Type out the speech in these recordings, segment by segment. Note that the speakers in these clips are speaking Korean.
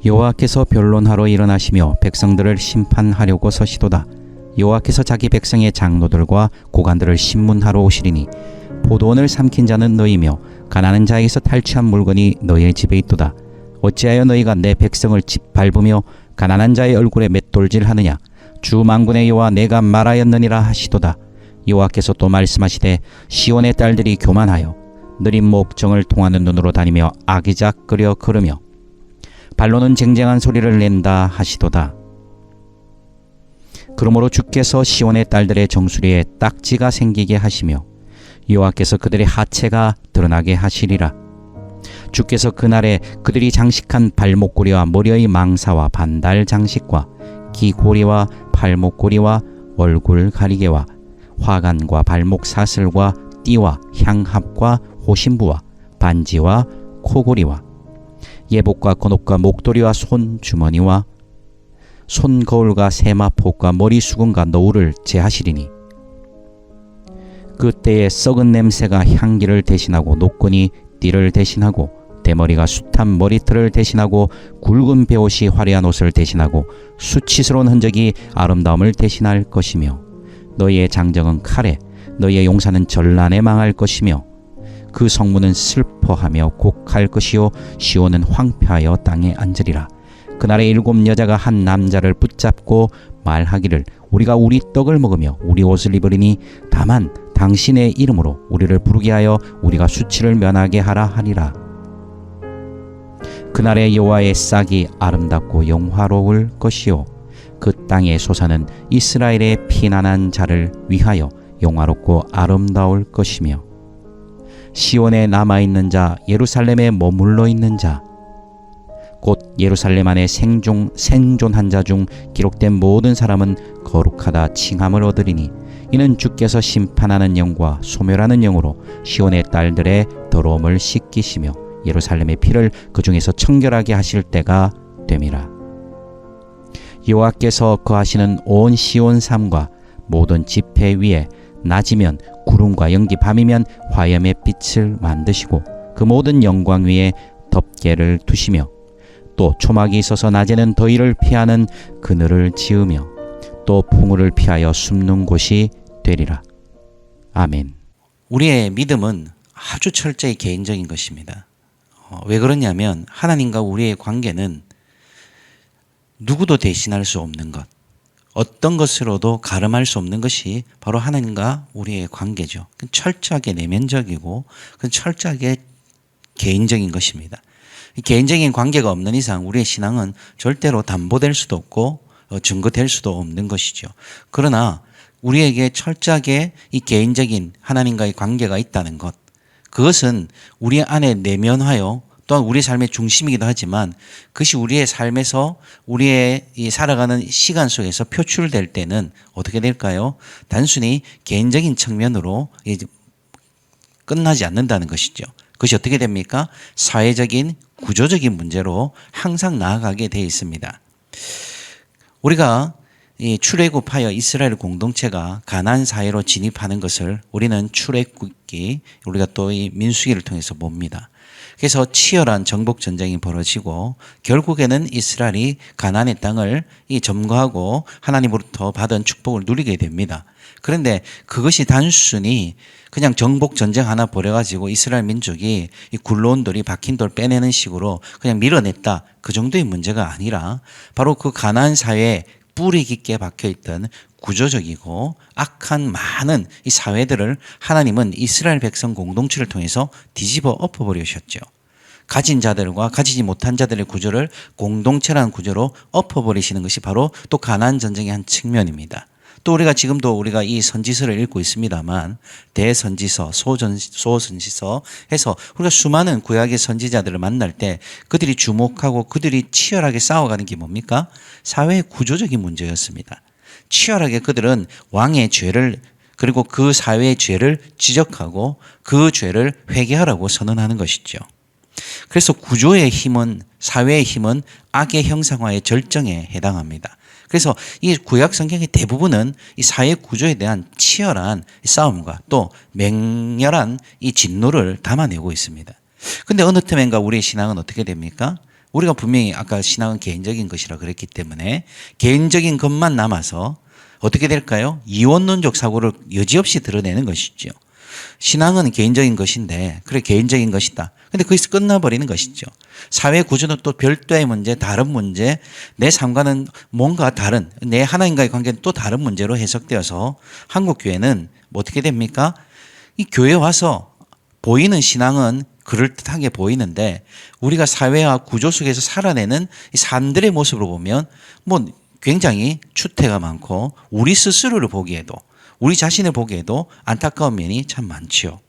여호와께서 변론하러 일어나시며 백성들을 심판하려고 서시도다. 여호와께서 자기 백성의 장로들과 고관들을 심문하러 오시리니 포도원을 삼킨 자는 너희며 가난한 자에게서 탈취한 물건이 너희의 집에 있도다. 어찌하여 너희가 내 백성을 짓밟으며 가난한 자의 얼굴에 맷돌질하느냐. 주 만군의 여호와 내가 말하였느니라 하시도다. 여호와께서 또 말씀하시되 시온의 딸들이 교만하여 느린 목정을 통하는 눈으로 다니며 아기작거려 걸으며 발로는 쟁쟁한 소리를 낸다 하시도다. 그러므로 주께서 시온의 딸들의 정수리에 딱지가 생기게 하시며 여호와께서 그들의 하체가 드러나게 하시리라. 주께서 그날에 그들이 장식한 발목고리와 머리의 망사와 반달 장식과 귀고리와 팔목고리와 얼굴 가리개와 화관과 발목 사슬과 띠와 향합과 호신부와 반지와 코고리와 예복과 건옷과 목도리와 손주머니와 손거울과 세마포과 머리수건과 너울을 제하시리니 그때에 썩은 냄새가 향기를 대신하고 노끈이 띠를 대신하고 대머리가 숱한 머리털을 대신하고 굵은 베옷이 화려한 옷을 대신하고 수치스러운 흔적이 아름다움을 대신할 것이며 너희의 장정은 칼에 너희의 용사는 전란에 망할 것이며 그 성문은 슬퍼하며 곡할 것이요 시온은 황폐하여 땅에 앉으리라. 그날에 7 여자가 한 남자를 붙잡고 말하기를 우리가 우리 떡을 먹으며 우리 옷을 입으리니 다만 당신의 이름으로 우리를 부르게 하여 우리가 수치를 면하게 하라 하리라. 그날에 여호와의 싹이 아름답고 영화로울 것이요 그 땅의 소사는 이스라엘의 피난한 자를 위하여 영화롭고 아름다울 것이며 시온에 남아있는 자 예루살렘에 머물러 있는 자 곧 예루살렘 안에 생존한 자 중 기록된 모든 사람은 거룩하다 칭함을 얻으리니 이는 주께서 심판하는 영과 소멸하는 영으로 시온의 딸들의 더러움을 씻기시며 예루살렘의 피를 그 중에서 청결하게 하실 때가 됨이라. 여호와께서 거하시는 온 시온 삶과 모든 지폐 위에 낮이면 구름과 연기 밤이면 화염의 빛을 만드시고 그 모든 영광 위에 덮개를 두시며 또 초막이 있어서 낮에는 더위를 피하는 그늘을 지으며 또 풍우를 피하여 숨는 곳이 되리라. 아멘. 우리의 믿음은 아주 철저히 개인적인 것입니다. 왜 그러냐면 하나님과 우리의 관계는 누구도 대신할 수 없는 것, 어떤 것으로도 가름할 수 없는 것이 바로 하나님과 우리의 관계죠. 그건 철저하게 내면적이고 그건 철저하게 개인적인 것입니다. 개인적인 관계가 없는 이상 우리의 신앙은 절대로 담보될 수도 없고 증거될 수도 없는 것이죠. 그러나 우리에게 철저하게 이 개인적인 하나님과의 관계가 있다는 것, 그것은 우리 안에 내면하여 또한 우리의 삶의 중심이기도 하지만 그것이 우리의 삶에서 우리의 이 살아가는 시간 속에서 표출될 때는 어떻게 될까요? 단순히 개인적인 측면으로 끝나지 않는다는 것이죠. 그것이 어떻게 됩니까? 사회적인 구조적인 문제로 항상 나아가게 되어 있습니다. 우리가 이 출애굽하여 이스라엘 공동체가 가나안 사회로 진입하는 것을 우리는 출애굽기 우리가 또 이 민수기를 통해서 봅니다. 그래서 치열한 정복 전쟁이 벌어지고 결국에는 이스라엘이 가나안의 땅을 점거하고 하나님으로부터 받은 축복을 누리게 됩니다. 그런데 그것이 단순히 그냥 정복 전쟁 하나 벌여가지고 이스라엘 민족이 이 굴러온 돌이 박힌 돌 빼내는 식으로 그냥 밀어냈다, 그 정도의 문제가 아니라 바로 그 가나안 사회에 뿌리 깊게 박혀있던 구조적이고 악한 많은 이 사회들을 하나님은 이스라엘 백성 공동체를 통해서 뒤집어 엎어버리셨죠. 가진 자들과 가지지 못한 자들의 구조를 공동체라는 구조로 엎어버리시는 것이 바로 또 가나안 전쟁의 한 측면입니다. 또 우리가 지금도 우리가 이 선지서를 읽고 있습니다만 대선지서, 소선지서 해서 우리가 수많은 구약의 선지자들을 만날 때 그들이 주목하고 그들이 치열하게 싸워가는 게 뭡니까? 사회의 구조적인 문제였습니다. 치열하게 그들은 왕의 죄를 그리고 그 사회의 죄를 지적하고 그 죄를 회개하라고 선언하는 것이죠. 그래서 구조의 힘은, 사회의 힘은 악의 형상화의 절정에 해당합니다. 그래서 이 구약 성경의 대부분은 이 사회 구조에 대한 치열한 싸움과 또 맹렬한 이 진노를 담아내고 있습니다. 근데 어느 틈엔가 우리의 신앙은 어떻게 됩니까? 우리가 분명히 아까 신앙은 개인적인 것이라 그랬기 때문에 개인적인 것만 남아서 어떻게 될까요? 이원론적 사고를 여지없이 드러내는 것이죠. 신앙은 개인적인 것인데 그래 개인적인 것이다. 근데 거기서 끝나버리는 것이죠. 사회 구조는 또 별도의 문제, 다른 문제, 내 삶과는 뭔가 다른, 내 하나님과의 관계는 또 다른 문제로 해석되어서 한국 교회는 뭐 어떻게 됩니까? 이 교회 와서 보이는 신앙은 그럴듯하게 보이는데 우리가 사회와 구조 속에서 살아내는 이 사람들의 모습으로 보면 뭐 굉장히 추태가 많고 우리 스스로를 보기에도 우리 자신을 보기에도 안타까운 면이 참 많지요.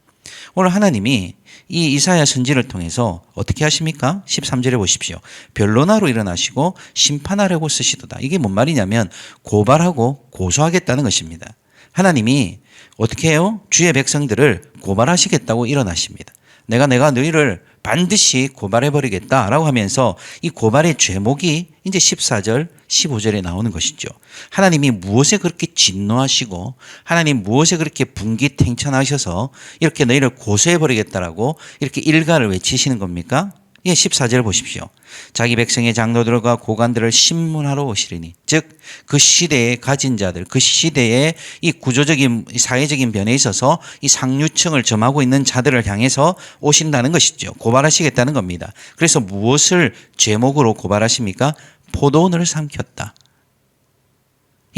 오늘 하나님이 이 이사야 선지를 통해서 어떻게 하십니까? 13절에 보십시오. 변론하러 일어나시고 심판하려고 쓰시도다. 이게 뭔 말이냐면 고발하고 고소하겠다는 것입니다. 하나님이 어떻게 해요? 주의 백성들을 고발하시겠다고 일어나십니다. 내가 너희를 반드시 고발해버리겠다라고 하면서 이 고발의 죄목이 이제 14절, 15절에 나오는 것이죠. 하나님이 무엇에 그렇게 진노하시고 하나님 무엇에 그렇게 분기탱천하셔서 이렇게 너희를 고소해버리겠다라고 이렇게 일가를 외치시는 겁니까? 예, 14절 보십시오. 자기 백성의 장로들과 고관들을 신문하러 오시리니 즉 그 시대에 가진 자들, 그 시대에 이 구조적인 사회적인 변에 있어서 이 상류층을 점하고 있는 자들을 향해서 오신다는 것이죠. 고발하시겠다는 겁니다. 그래서 무엇을 죄목으로 고발하십니까? 포도원을 삼켰다.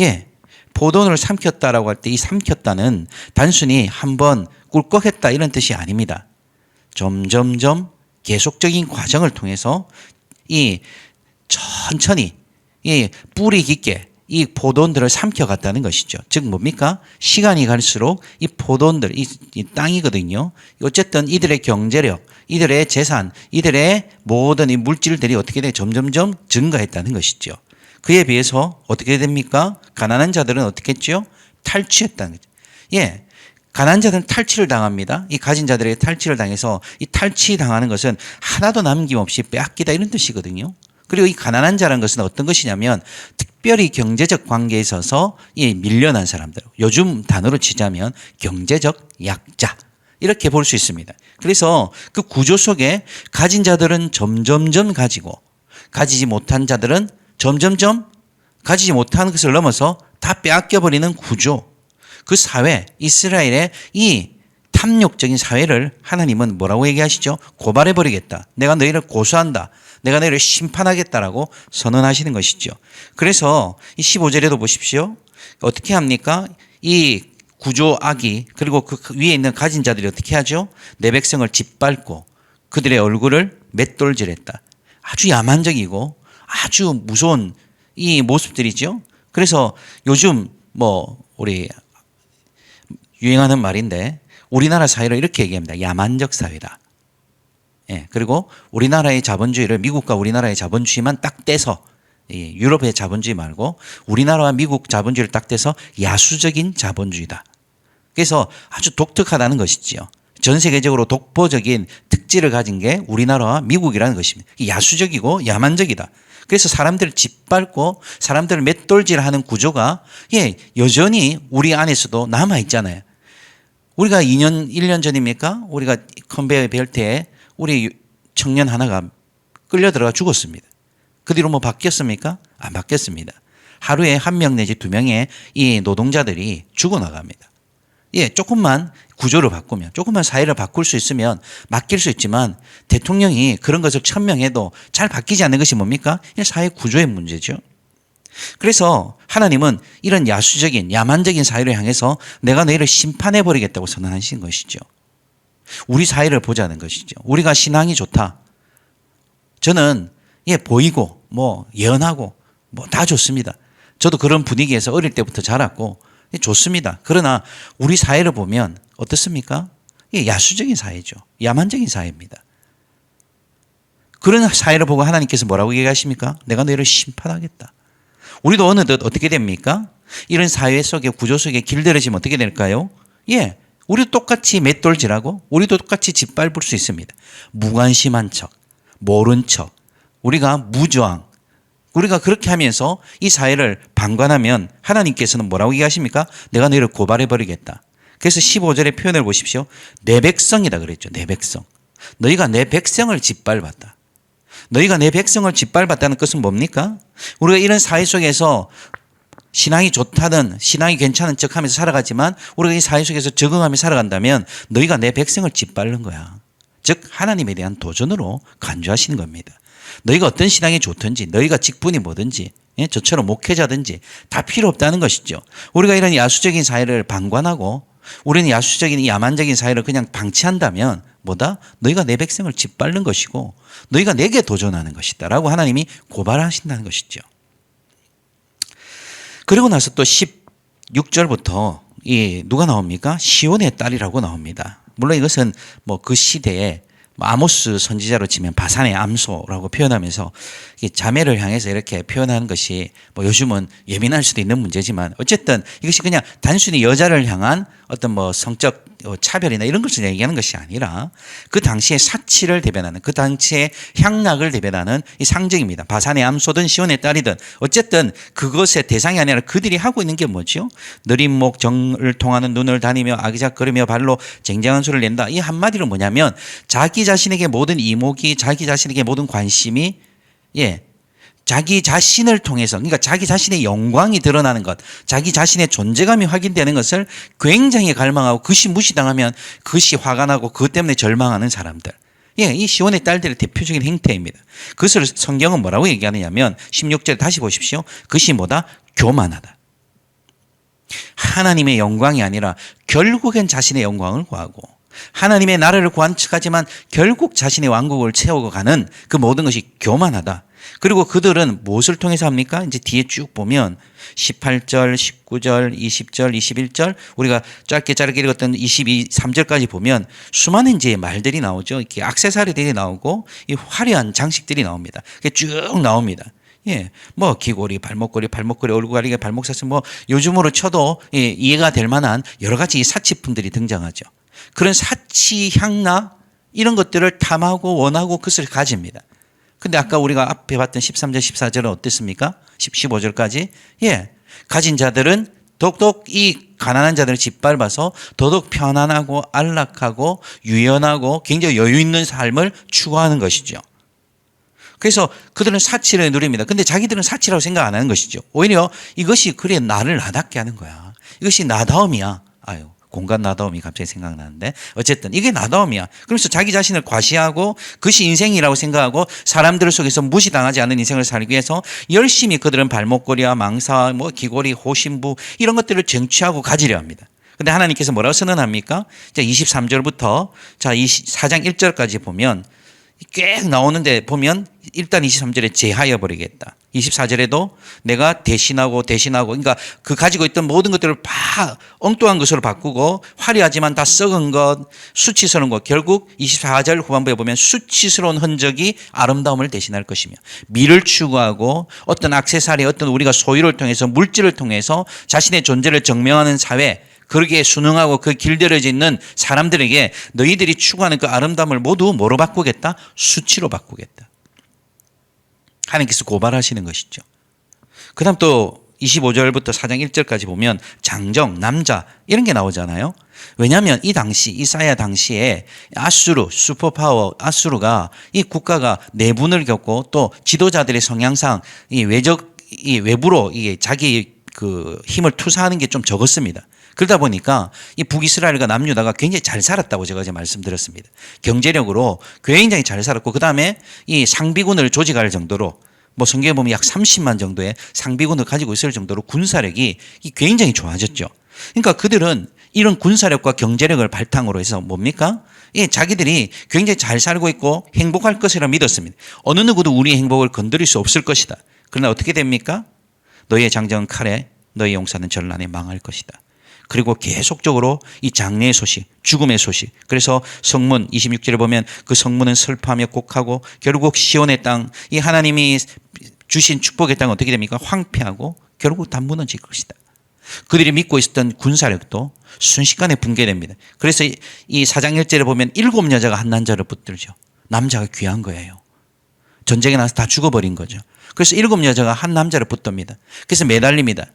예, 포도원을 삼켰다라고 할 때 이 삼켰다는 단순히 한번 꿀꺽했다 이런 뜻이 아닙니다. 점점점 계속적인 과정을 통해서 이 천천히 이 뿌리 깊게 이 포도원들을 삼켜갔다는 것이죠. 즉 뭡니까? 시간이 갈수록 이 포도원들, 이 땅이거든요. 어쨌든 이들의 경제력, 이들의 재산, 이들의 모든 이 물질들이 어떻게 돼? 점점점 증가했다는 것이죠. 그에 비해서 어떻게 됩니까? 가난한 자들은 어떻게 했죠? 탈취했다는 거죠. 예. 가난한 자들은 탈취를 당합니다. 이 가진 자들에게 탈취를 당해서 이 탈취당하는 것은 하나도 남김없이 빼앗기다 이런 뜻이거든요. 그리고 이 가난한 자라는 것은 어떤 것이냐면 특별히 경제적 관계에 있어서 이 밀려난 사람들. 요즘 단어로 치자면 경제적 약자. 이렇게 볼 수 있습니다. 그래서 그 구조 속에 가진 자들은 점점점 가지고 가지지 못한 자들은 점점점 가지지 못하는 것을 넘어서 다 빼앗겨버리는 구조. 그 사회, 이스라엘의 이 탐욕적인 사회를 하나님은 뭐라고 얘기하시죠? 고발해버리겠다. 내가 너희를 고소한다. 내가 너희를 심판하겠다라고 선언하시는 것이죠. 그래서 이 15절에도 보십시오. 어떻게 합니까? 이 구조악이 그리고 그 위에 있는 가진 자들이 어떻게 하죠? 내 백성을 짓밟고 그들의 얼굴을 맷돌질했다. 아주 야만적이고 아주 무서운 이 모습들이죠. 그래서 요즘 뭐 우리 유행하는 말인데 우리나라 사회를 이렇게 얘기합니다. 야만적 사회다. 예, 그리고 우리나라의 자본주의를 미국과 우리나라의 자본주의만 딱 떼서 유럽의 자본주의 말고 우리나라와 미국 자본주의를 딱 떼서 야수적인 자본주의다. 그래서 아주 독특하다는 것이지요. 전 세계적으로 독보적인 특질을 가진 게 우리나라와 미국이라는 것입니다. 야수적이고 야만적이다. 그래서 사람들을 짓밟고 사람들을 맷돌질하는 구조가 여전히 우리 안에서도 남아 있잖아요. 우리가 1년 전입니까? 우리가 컨베이어 벨트에 우리 청년 하나가 끌려 들어가 죽었습니다. 그 뒤로 뭐 바뀌었습니까? 안 바뀌었습니다. 하루에 1명 내지 2명의 이 노동자들이 죽어나갑니다. 조금만 구조를 바꾸면, 조금만 사회를 바꿀 수 있으면 맡길 수 있지만 대통령이 그런 것을 천명해도 잘 바뀌지 않는 것이 뭡니까? 사회 구조의 문제죠. 그래서 하나님은 이런 야수적인 야만적인 사회를 향해서 내가 너희를 심판해버리겠다고 선언하신 것이죠. 우리 사회를 보자는 것이죠. 우리가 신앙이 좋다. 저는 보이고 뭐 예언하고 뭐 다 좋습니다. 저도 그런 분위기에서 어릴 때부터 자랐고 좋습니다. 그러나 우리 사회를 보면 어떻습니까? 야수적인 사회죠. 야만적인 사회입니다. 그런 사회를 보고 하나님께서 뭐라고 얘기하십니까? 내가 너희를 심판하겠다. 우리도 어느덧 어떻게 됩니까? 이런 사회 속에 구조 속에 길들여지면 어떻게 될까요? 우리도 똑같이 맷돌질하고 우리도 똑같이 짓밟을 수 있습니다. 무관심한 척, 모른 척, 우리가 무저항, 우리가 그렇게 하면서 이 사회를 방관하면 하나님께서는 뭐라고 얘기하십니까? 내가 너희를 고발해버리겠다. 그래서 15절의 표현을 보십시오. 내 백성이다 그랬죠. 내 백성. 너희가 내 백성을 짓밟았다. 너희가 내 백성을 짓밟았다는 것은 뭡니까? 우리가 이런 사회 속에서 신앙이 좋다든 신앙이 괜찮은 척하면서 살아가지만 우리가 이 사회 속에서 적응하며 살아간다면 너희가 내 백성을 짓밟는 거야. 즉 하나님에 대한 도전으로 간주하시는 겁니다. 너희가 어떤 신앙이 좋든지 너희가 직분이 뭐든지 저처럼 목회자든지 다 필요 없다는 것이죠. 우리가 이런 야수적인 사회를 방관하고 우리는 야수적인 야만적인 사회를 그냥 방치한다면 뭐다? 너희가 내 백성을 짓밟는 것이고 너희가 내게 도전하는 것이다 라고 하나님이 고발하신다는 것이죠. 그리고 나서 또 16절부터 누가 나옵니까? 시온의 딸이라고 나옵니다. 물론 이것은 뭐 그 시대에 아모스 선지자로 치면 바산의 암소라고 표현하면서 자매를 향해서 이렇게 표현하는 것이 뭐 요즘은 예민할 수도 있는 문제지만 어쨌든 이것이 그냥 단순히 여자를 향한 어떤 뭐 성적 차별이나 이런 것을 얘기하는 것이 아니라 그 당시의 사치를 대변하는 그 당시의 향락을 대변하는 이 상징입니다. 바산의 암소든 시온의 딸이든 어쨌든 그것의 대상이 아니라 그들이 하고 있는 게 뭐죠? 느린 목 정을 통하는 눈을 다니며 아기작거리며 발로 쟁쟁한 소리를 낸다. 이 한마디로 뭐냐면 자기 자신에게 모든 이목이 자기 자신에게 모든 관심이 자기 자신을 통해서 그러니까 자기 자신의 영광이 드러나는 것 자기 자신의 존재감이 확인되는 것을 굉장히 갈망하고 그것이 무시당하면 그것이 화가 나고 그것 때문에 절망하는 사람들 이 시온의 딸들의 대표적인 행태입니다. 그것을 성경은 뭐라고 얘기하느냐면 16절에 다시 보십시오. 그것이 뭐다? 교만하다. 하나님의 영광이 아니라 결국엔 자신의 영광을 구하고 하나님의 나라를 관측하지만 결국 자신의 왕국을 채우고 가는 그 모든 것이 교만하다. 그리고 그들은 무엇을 통해서 합니까? 이제 뒤에 쭉 보면 18절, 19절, 20절, 21절 우리가 짧게 읽었던 23절까지 보면 수많은 이제 말들이 나오죠. 이렇게 액세서리들이 나오고 이 화려한 장식들이 나옵니다. 쭉 나옵니다. 뭐 귀걸이, 발목걸이, 얼굴가리개, 발목사슬 뭐 요즘으로 쳐도 이해가 될 만한 여러 가지 사치품들이 등장하죠. 그런 사치, 향락 이런 것들을 탐하고 원하고 그것을 가집니다. 근데 아까 우리가 앞에 봤던 13절, 14절은 어땠습니까? 15절까지. 가진 자들은 더욱 이 가난한 자들을 짓밟아서 더더욱 편안하고 안락하고 유연하고 굉장히 여유 있는 삶을 추구하는 것이죠. 그래서 그들은 사치를 누립니다. 근데 자기들은 사치라고 생각 안 하는 것이죠. 오히려 이것이 그래 나를 나답게 하는 거야. 이것이 나다움이야. 공간 나다움이 갑자기 생각나는데 어쨌든 이게 나다움이야. 그러면서 자기 자신을 과시하고 그것이 인생이라고 생각하고 사람들 속에서 무시당하지 않는 인생을 살기 위해서 열심히 그들은 발목걸이와 망사, 뭐 귀걸이, 호신부 이런 것들을 쟁취하고 가지려 합니다. 근데 하나님께서 뭐라고 선언합니까? 자, 23절부터 자, 4장 1절까지 보면 꽤 나오는데 보면 일단 23절에 제하여 버리겠다. 24절에도 내가 대신하고 그러니까 그 가지고 있던 모든 것들을 다 엉뚱한 것으로 바꾸고 화려하지만 다 썩은 것, 수치스러운 것 결국 24절 후반부에 보면 수치스러운 흔적이 아름다움을 대신할 것이며 미를 추구하고 어떤 액세서리 어떤 우리가 소유를 통해서 물질을 통해서 자신의 존재를 증명하는 사회 그러기에 순응하고 그 길들여 있는 사람들에게 너희들이 추구하는 그 아름다움을 모두 뭐로 바꾸겠다? 수치로 바꾸겠다. 하나님께서 고발하시는 것이죠. 그 다음 또 25절부터 4장 1절까지 보면 장정, 남자 이런 게 나오잖아요. 왜냐하면 이 당시 이사야 당시에 아수르, 슈퍼파워 아수르가 이 국가가 내분을 겪고 또 지도자들의 성향상 이 외부로 이게 자기 그 힘을 투사하는 게 좀 적었습니다. 그러다 보니까 이 북이스라엘과 남유다가 굉장히 잘 살았다고 제가 이제 말씀드렸습니다. 경제력으로 굉장히 잘 살았고 그 다음에 이 상비군을 조직할 정도로 뭐 성경에 보면 약 30만 정도의 상비군을 가지고 있을 정도로 군사력이 굉장히 좋아졌죠. 그러니까 그들은 이런 군사력과 경제력을 바탕으로 해서 뭡니까? 자기들이 굉장히 잘 살고 있고 행복할 것이라 믿었습니다. 어느 누구도 우리의 행복을 건드릴 수 없을 것이다. 그러나 어떻게 됩니까? 너희의 장정은 칼에 너희 용사는 전란에 망할 것이다. 그리고 계속적으로 이 장래의 소식, 죽음의 소식. 그래서 성문 26절에 보면 그 성문은 슬퍼하며 곡하고 결국 시온의 땅, 이 하나님이 주신 축복의 땅은 어떻게 됩니까? 황폐하고 결국 다 무너질 것이다. 그들이 믿고 있었던 군사력도 순식간에 붕괴됩니다. 그래서 이 4장 1절에 보면 7여자가 한 남자를 붙들죠. 남자가 귀한 거예요. 전쟁에 나서 다 죽어버린 거죠. 그래서 7여자가 한 남자를 붙듭니다. 그래서 매달립니다.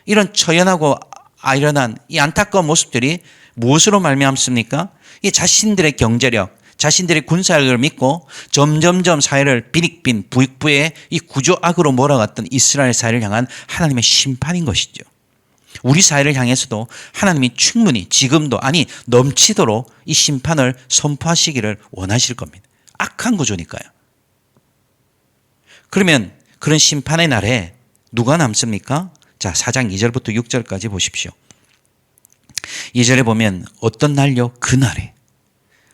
이런 처연하고 아이러니한 이 안타까운 모습들이 무엇으로 말미암습니까? 이 자신들의 경제력, 자신들의 군사력을 믿고 점점점 사회를 빈익빈 부익부의 이 구조악으로 몰아갔던 이스라엘 사회를 향한 하나님의 심판인 것이죠. 우리 사회를 향해서도 하나님이 충분히 지금도 아니 넘치도록 이 심판을 선포하시기를 원하실 겁니다. 악한 구조니까요. 그러면 그런 심판의 날에 누가 남습니까? 자, 4장 2절부터 6절까지 보십시오. 2절에 보면 어떤 날요? 그날에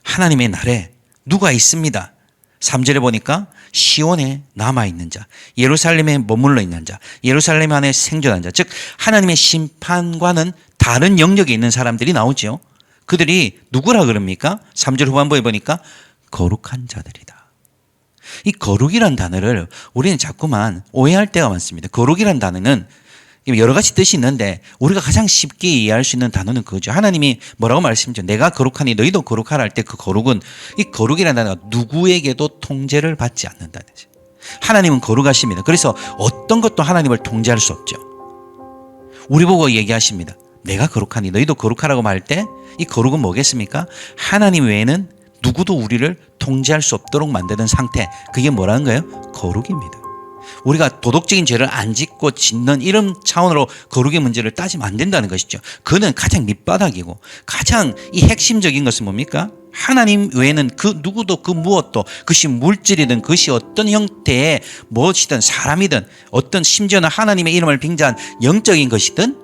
하나님의 날에 누가 있습니다. 3절에 보니까 시온에 남아있는 자, 예루살렘에 머물러 있는 자, 예루살렘 안에 생존한 자, 즉 하나님의 심판과는 다른 영역에 있는 사람들이 나오죠. 그들이 누구라 그럽니까? 3절 후반부에 보니까 거룩한 자들이다. 이 거룩이란 단어를 우리는 자꾸만 오해할 때가 많습니다. 거룩이란 단어는 여러 가지 뜻이 있는데 우리가 가장 쉽게 이해할 수 있는 단어는 그거죠. 하나님이 뭐라고 말씀하시죠? 내가 거룩하니 너희도 거룩하라 할 때 그 거룩은 이 거룩이라는 단어가 누구에게도 통제를 받지 않는다는 거죠. 하나님은 거룩하십니다. 그래서 어떤 것도 하나님을 통제할 수 없죠. 우리 보고 얘기하십니다. 내가 거룩하니 너희도 거룩하라고 말할 때 이 거룩은 뭐겠습니까? 하나님 외에는 누구도 우리를 통제할 수 없도록 만드는 상태, 그게 뭐라는 거예요? 거룩입니다. 우리가 도덕적인 죄를 안 짓고 짓는 이런 차원으로 거룩의 문제를 따지면 안 된다는 것이죠. 그는 가장 밑바닥이고 가장 이 핵심적인 것은 뭡니까? 하나님 외에는 그 누구도 그 무엇도, 그것이 물질이든 그것이 어떤 형태의 무엇이든 사람이든 어떤 심지어는 하나님의 이름을 빙자한 영적인 것이든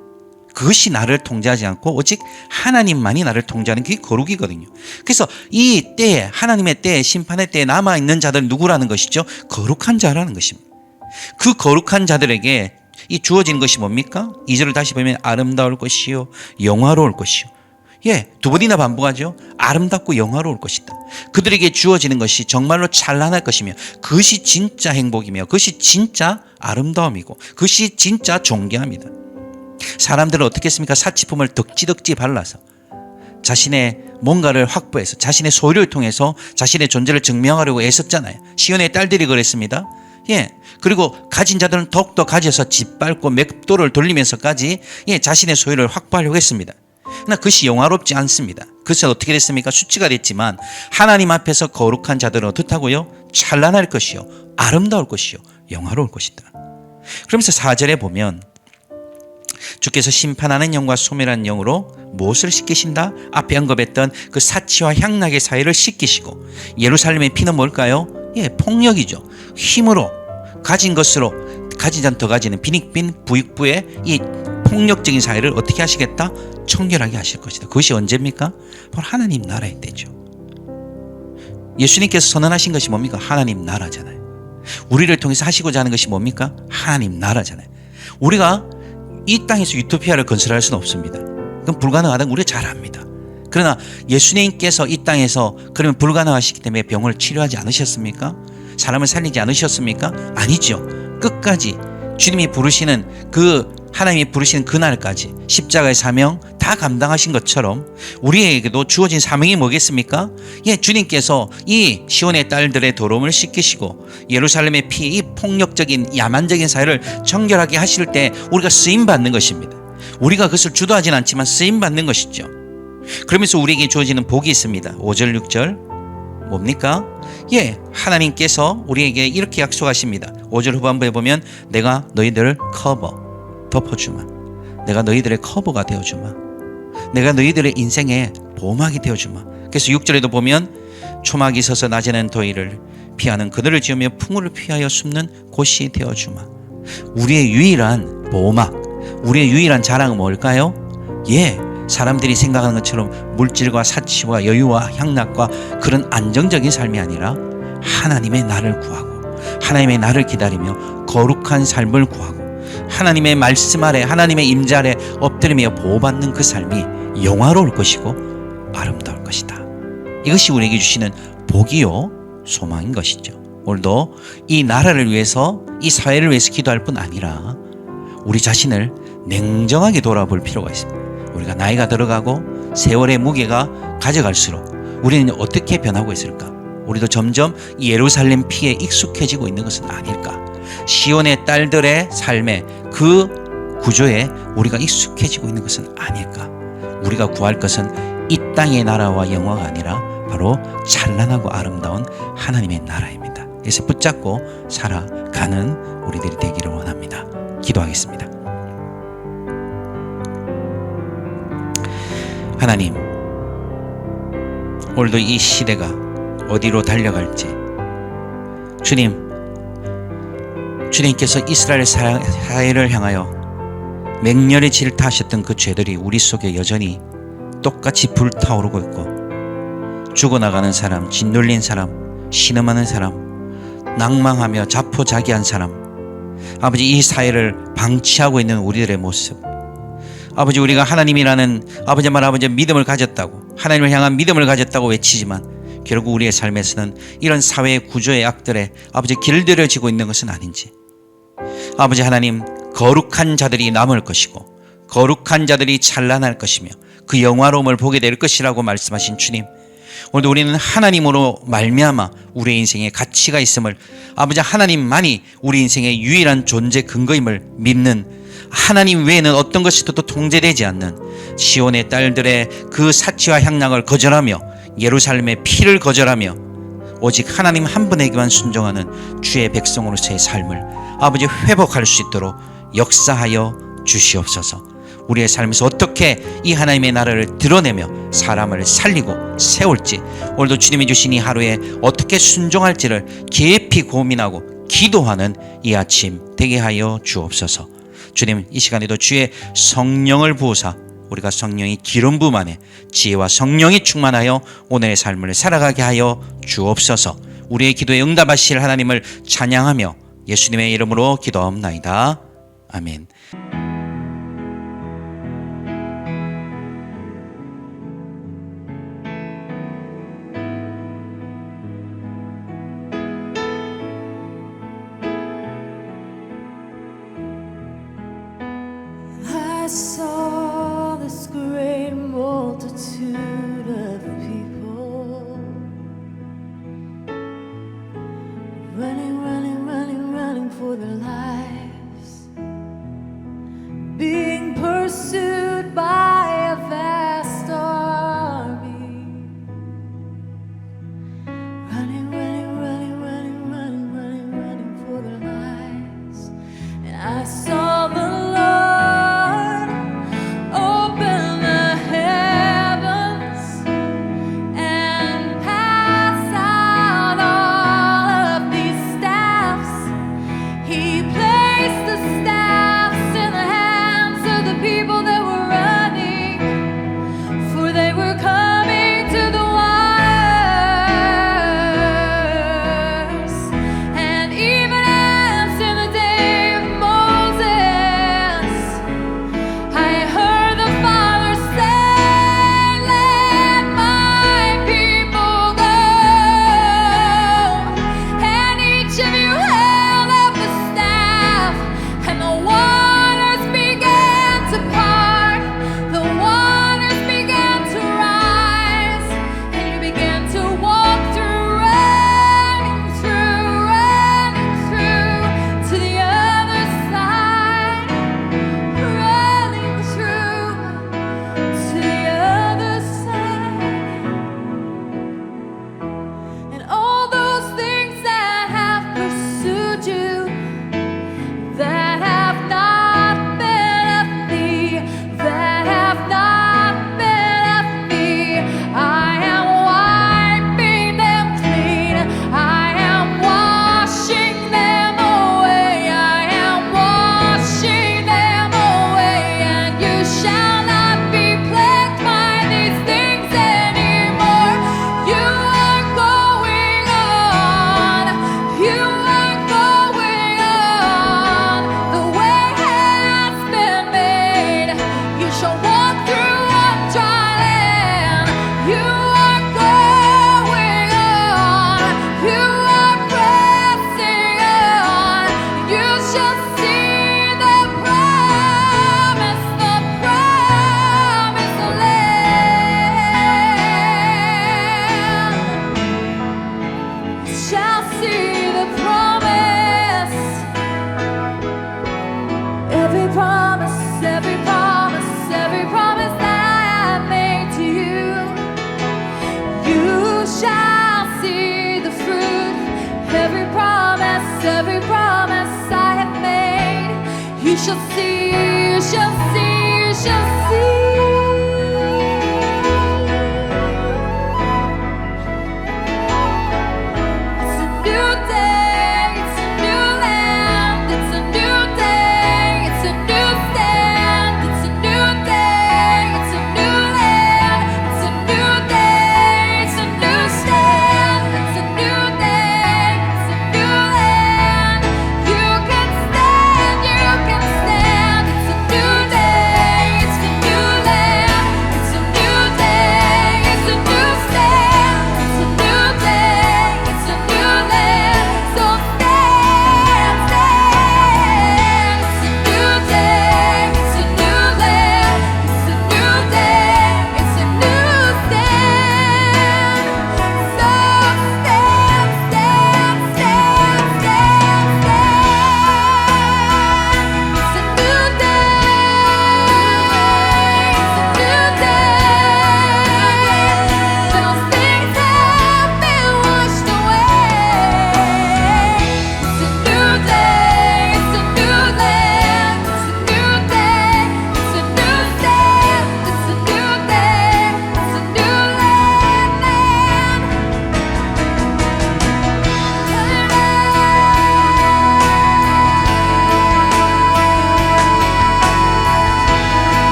그것이 나를 통제하지 않고 오직 하나님만이 나를 통제하는 게 거룩이거든요. 그래서 이 때에, 하나님의 때에, 심판의 때에 남아있는 자들 누구라는 것이죠? 거룩한 자라는 것입니다. 그 거룩한 자들에게 이 주어진 것이 뭡니까? 2절을 다시 보면 아름다울 것이요 영화로울 것이요. 예, 두 번이나 반복하죠. 아름답고 영화로울 것이다. 그들에게 주어지는 것이 정말로 찬란할 것이며 그것이 진짜 행복이며 그것이 진짜 아름다움이고 그것이 진짜 존귀합니다. 사람들은 어떻게 했습니까? 사치품을 덕지덕지 발라서 자신의 뭔가를 확보해서 자신의 소유를 통해서 자신의 존재를 증명하려고 애썼잖아요. 시온의 딸들이 그랬습니다. 예. 그리고 가진 자들은 더욱더 가져서 짓밟고 맷돌을 돌리면서까지 자신의 소유를 확보하려고 했습니다. 그러나 그것이 영화롭지 않습니다. 그것은 어떻게 됐습니까? 수치가 됐지만 하나님 앞에서 거룩한 자들은 어떻다고요? 찬란할 것이요 아름다울 것이요 영화로울 것이다. 그러면서 4절에 보면 주께서 심판하는 영과 소멸하는 영으로 무엇을 씻기신다? 앞에 언급했던 그 사치와 향락의 사이를 씻기시고 예루살렘의 피는 뭘까요? 예, 폭력이죠. 힘으로 가진 것으로 가진 자는 더 가지는 빈익빈 부익부의 이 폭력적인 사회를 어떻게 하시겠다? 청결하게 하실 것이다. 그것이 언제입니까? 바로 하나님 나라의 때죠. 예수님께서 선언하신 것이 뭡니까? 하나님 나라잖아요. 우리를 통해서 하시고자 하는 것이 뭡니까? 하나님 나라잖아요. 우리가 이 땅에서 유토피아를 건설할 수는 없습니다. 그건 불가능하다는 우리가 잘 압니다. 그러나 예수님께서 이 땅에서 그러면 불가능하시기 때문에 병을 치료하지 않으셨습니까? 사람을 살리지 않으셨습니까? 아니죠. 끝까지 주님이 부르시는 그 하나님이 부르시는 그날까지 십자가의 사명 다 감당하신 것처럼 우리에게도 주어진 사명이 뭐겠습니까? 예, 주님께서 이 시온의 딸들의 더러움을 씻기시고 예루살렘의 피, 이 폭력적인 야만적인 사회를 정결하게 하실 때 우리가 쓰임받는 것입니다. 우리가 그것을 주도하진 않지만 쓰임받는 것이죠. 그러면서 우리에게 주어지는 복이 있습니다. 5절 6절 뭡니까? 예, 하나님께서 우리에게 이렇게 약속하십니다. 5절 후반부에 보면 내가 너희들을 덮어주마. 내가 너희들의 커버가 되어주마. 내가 너희들의 인생의 보호막이 되어주마. 그래서 6절에도 보면 초막이 서서 낮에는 더위를 피하는 그늘을 지으며 풍우를 피하여 숨는 곳이 되어주마. 우리의 유일한 보호막, 우리의 유일한 자랑은 뭘까요? 예, 사람들이 생각하는 것처럼 물질과 사치와 여유와 향락과 그런 안정적인 삶이 아니라 하나님의 나를 구하고 하나님의 나를 기다리며 거룩한 삶을 구하고 하나님의 말씀 아래 하나님의 임재 아래 엎드리며 보호받는 그 삶이 영화로울 것이고 아름다울 것이다. 이것이 우리에게 주시는 복이요 소망인 것이죠. 오늘도 이 나라를 위해서 이 사회를 위해서 기도할 뿐 아니라 우리 자신을 냉정하게 돌아볼 필요가 있습니다. 우리가 나이가 들어가고 세월의 무게가 가져갈수록 우리는 어떻게 변하고 있을까? 우리도 점점 이 예루살렘 피에 익숙해지고 있는 것은 아닐까? 시온의 딸들의 삶의 그 구조에 우리가 익숙해지고 있는 것은 아닐까? 우리가 구할 것은 이 땅의 나라와 영화가 아니라 바로 찬란하고 아름다운 하나님의 나라입니다. 그래서 붙잡고 살아가는 우리들이 되기를 원합니다. 기도하겠습니다. 하나님, 오늘도 이 시대가 어디로 달려갈지 주님께서 이스라엘 사회를 향하여 맹렬히 질타하셨던 그 죄들이 우리 속에 여전히 똑같이 불타오르고 있고, 죽어나가는 사람, 짓눌린 사람, 신음하는 사람, 낭망하며 자포자기한 사람, 아버지, 이 사회를 방치하고 있는 우리들의 모습, 아버지, 우리가 하나님이라는 아버지 믿음을 가졌다고, 하나님을 향한 믿음을 가졌다고 외치지만 결국 우리의 삶에서는 이런 사회의 구조의 악들에 아버지 길들여지고 있는 것은 아닌지, 아버지 하나님, 거룩한 자들이 남을 것이고 거룩한 자들이 찬란할 것이며 그 영화로움을 보게 될 것이라고 말씀하신 주님, 오늘도 우리는 하나님으로 말미암아 우리의 인생에 가치가 있음을, 아버지 하나님만이 우리 인생의 유일한 존재 근거임을 믿는, 하나님 외에는 어떤 것이 또 통제되지 않는 시온의 딸들의 그 사치와 향락을 거절하며 예루살렘의 피를 거절하며 오직 하나님 한 분에게만 순종하는 주의 백성으로서의 삶을 아버지 회복할 수 있도록 역사하여 주시옵소서. 우리의 삶에서 어떻게 이 하나님의 나라를 드러내며 사람을 살리고 세울지, 오늘도 주님이 주신 이 하루에 어떻게 순종할지를 깊이 고민하고 기도하는 이 아침 되게 하여 주옵소서. 주님, 이 시간에도 주의 성령을 부으사 우리가 성령이 기름 부음 안에 지혜와 성령이 충만하여 오늘의 삶을 살아가게 하여 주옵소서. 우리의 기도에 응답하실 하나님을 찬양하며 예수님의 이름으로 기도하옵나이다. 아멘. I saw this great multitude of people running for their lives, being pursued by a vast army, running for their lives. And I saw the Lord open the heavens and pass out all of these staffs. He placed the staffs in the hands of the people that were running. shall